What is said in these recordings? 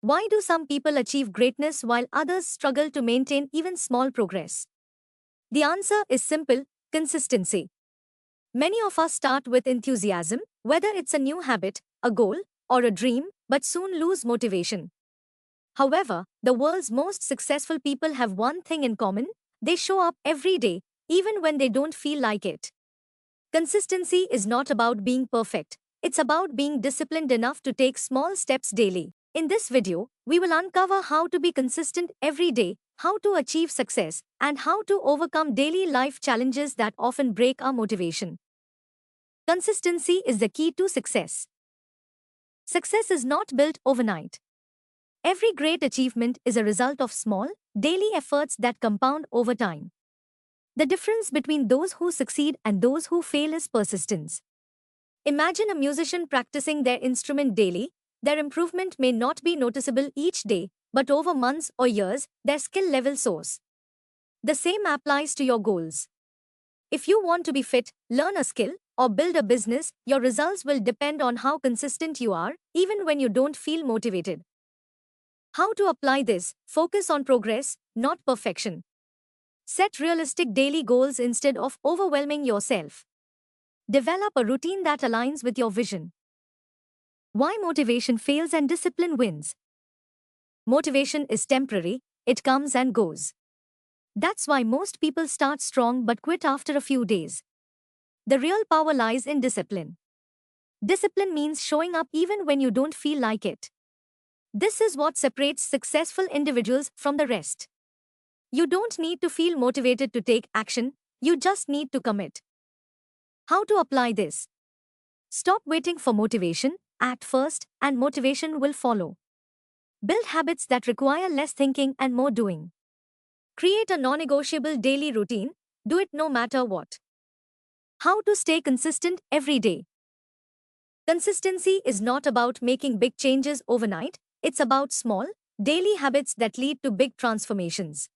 Why do some people achieve greatness while others struggle to maintain even small progress? The answer is simple: consistency. Many of us start with enthusiasm, whether it's a new habit, a goal, or a dream, but soon lose motivation. However, the world's most successful people have one thing in common: they show up every day, even when they don't feel like it. Consistency is not about being perfect, it's about being disciplined enough to take small steps daily. In this video, we will uncover how to be consistent every day, how to achieve success, and how to overcome daily life challenges that often break our motivation. Consistency is the key to success. Success is not built overnight. Every great achievement is a result of small, daily efforts that compound over time. The difference between those who succeed and those who fail is persistence. Imagine a musician practicing their instrument daily. Their improvement may not be noticeable each day, but over months or years, their skill level soars. The same applies to your goals. If you want to be fit, learn a skill, or build a business, your results will depend on how consistent you are, even when you don't feel motivated. How to apply this? Focus on progress, not perfection. Set realistic daily goals instead of overwhelming yourself. Develop a routine that aligns with your vision. Why motivation fails and discipline wins? Motivation is temporary, it comes and goes. That's why most people start strong but quit after a few days. The real power lies in discipline. Discipline means showing up even when you don't feel like it. This is what separates successful individuals from the rest. You don't need to feel motivated to take action, you just need to commit. How to apply this? Stop waiting for motivation, act first, and motivation will follow. Build habits that require less thinking and more doing. Create a non-negotiable daily routine, do it no matter what. How to stay consistent every day? Consistency is not about making big changes overnight, it's about small, daily habits that lead to big transformations.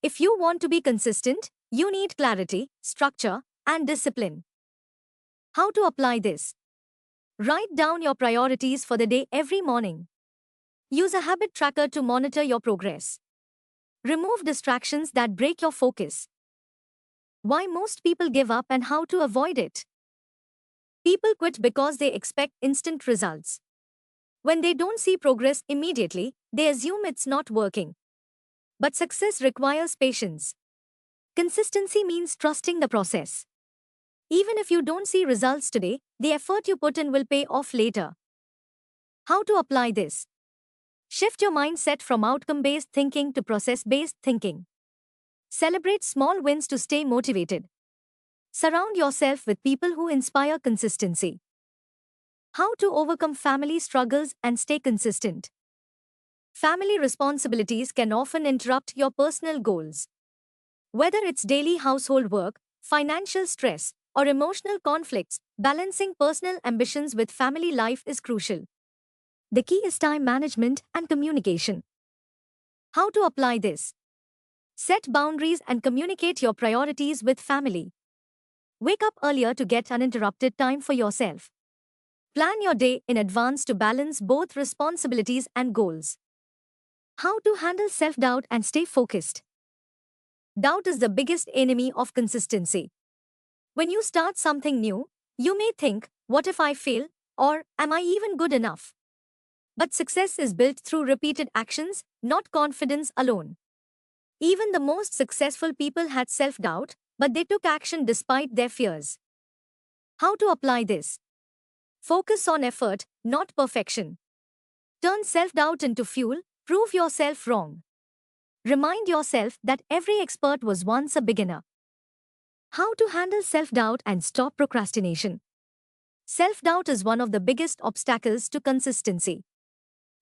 If you want to be consistent, you need clarity, structure, and discipline. How to apply this? Write down your priorities for the day every morning. Use a habit tracker to monitor your progress. Remove distractions that break your focus. Why most people give up and how to avoid it? People quit because they expect instant results. When they don't see progress immediately, they assume it's not working. But success requires patience. Consistency means trusting the process. Even if you don't see results today, the effort you put in will pay off later. How to apply this? Shift your mindset from outcome-based thinking to process-based thinking. Celebrate small wins to stay motivated. Surround yourself with people who inspire consistency. How to overcome family struggles and stay consistent? Family responsibilities can often interrupt your personal goals. Whether it's daily household work, financial stress, or emotional conflicts, balancing personal ambitions with family life is crucial. The key is time management and communication. How to apply this? Set boundaries and communicate your priorities with family. Wake up earlier to get uninterrupted time for yourself. Plan your day in advance to balance both responsibilities and goals. How to handle self-doubt and stay focused? Doubt is the biggest enemy of consistency. When you start something new, you may think, what if I fail? Or, am I even good enough? But success is built through repeated actions, not confidence alone. Even the most successful people had self-doubt, but they took action despite their fears. How to apply this? Focus on effort, not perfection. Turn self-doubt into fuel, prove yourself wrong. Remind yourself that every expert was once a beginner. How to handle self-doubt and stop procrastination? Self-doubt is one of the biggest obstacles to consistency.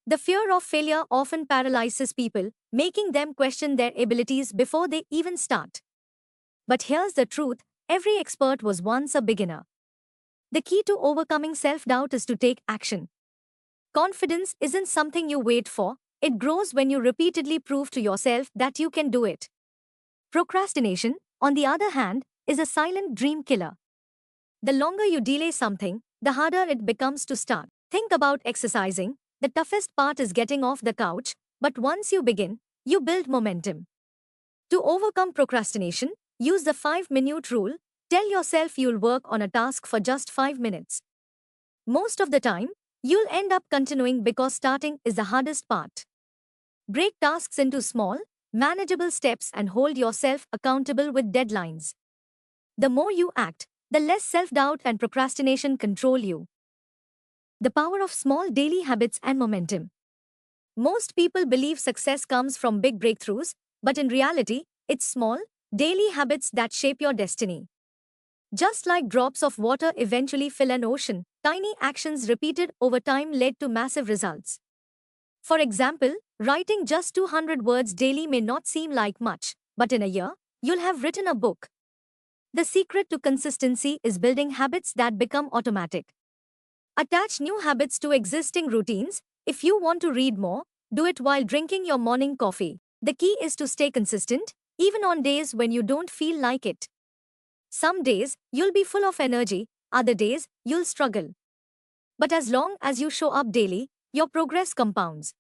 The fear of failure often paralyzes people, making them question their abilities before they even start. But here's the truth: every expert was once a beginner. The key to overcoming self-doubt is to take action. Confidence isn't something you wait for, it grows when you repeatedly prove to yourself that you can do it. Procrastination, on the other hand, is a silent dream killer. The longer you delay something, the harder it becomes to start. Think about exercising. The toughest part is getting off the couch, but once you begin, you build momentum. To overcome procrastination, use the 5-minute rule. Tell yourself you'll work on a task for just 5 minutes. Most of the time, you'll end up continuing because starting is the hardest part. Break tasks into small, manageable steps and hold yourself accountable with deadlines. The more you act, the less self-doubt and procrastination control you. The power of small daily habits and momentum. Most people believe success comes from big breakthroughs, but in reality, it's small, daily habits that shape your destiny. Just like drops of water eventually fill an ocean, tiny actions repeated over time led to massive results. For example, writing just 200 words daily may not seem like much, but in a year, you'll have written a book. The secret to consistency is building habits that become automatic. Attach new habits to existing routines. If you want to read more, do it while drinking your morning coffee. The key is to stay consistent, even on days when you don't feel like it. Some days, you'll be full of energy, other days, you'll struggle. But as long as you show up daily, your progress compounds.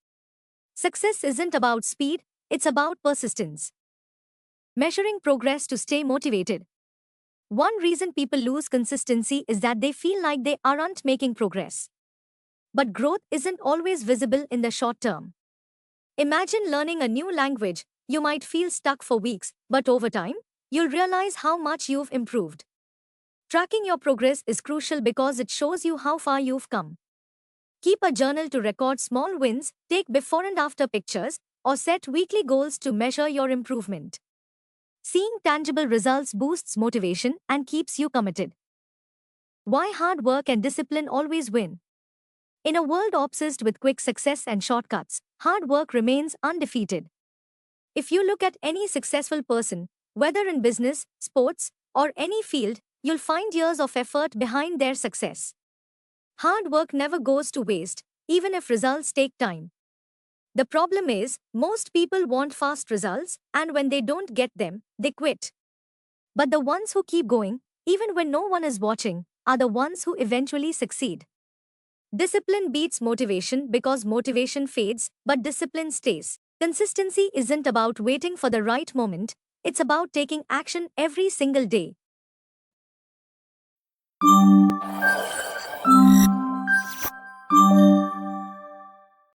Success isn't about speed, it's about persistence. Measuring progress to stay motivated. One reason people lose consistency is that they feel like they aren't making progress. But growth isn't always visible in the short term. Imagine learning a new language. You might feel stuck for weeks, but over time, you'll realize how much you've improved. Tracking your progress is crucial because it shows you how far you've come. Keep a journal to record small wins, take before and after pictures, or set weekly goals to measure your improvement. Seeing tangible results boosts motivation and keeps you committed. Why hard work and discipline always win? In a world obsessed with quick success and shortcuts, hard work remains undefeated. If you look at any successful person, whether in business, sports, or any field, you'll find years of effort behind their success. Hard work never goes to waste, even if results take time. The problem is, most people want fast results, and when they don't get them, they quit. But the ones who keep going, even when no one is watching, are the ones who eventually succeed. Discipline beats motivation because motivation fades, but discipline stays. Consistency isn't about waiting for the right moment, it's about taking action every single day.